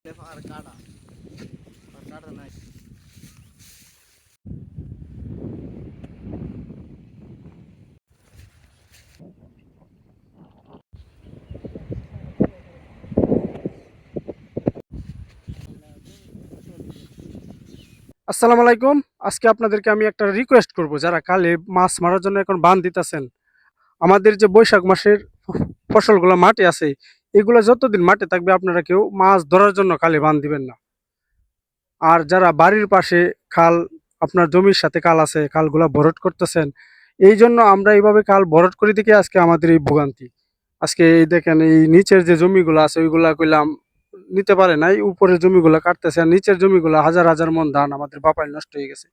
আর কাটা আর কাটা নাই। আসসালামু আলাইকুম। আজকে আপনাদেরকে আমি একটা রিকোয়েস্ট করব, যারা কালে মাছ মারার জন্য এখন বান দিতেছেন। আমাদের যে বৈশাখ মাসের ফসলগুলো মাঠে আছে, এগুলো যতদিন মাঠে থাকবে আপনারা কেউ মাছ ধরার জন্য কালে বান দিবেন না। আর যারা বাড়ির পাশে খাল, আপনার জমির সাথে খাল আছে, খালগুলা ভরাট করতেছেন, এই জন্য আমরা এইভাবে খাল ভরাট করে দিকে আজকে আমাদের এই ভোগান্তি। আজকে এই দেখেন, এই নিচের যে জমিগুলো আছে ওইগুলা কইলাম নিতে পারে নাই, উপরের জমিগুলো কাটতেছে, আর নিচের জমিগুলো হাজার হাজার মন ধান আমাদের বাপাই নষ্ট হয়ে গেছে।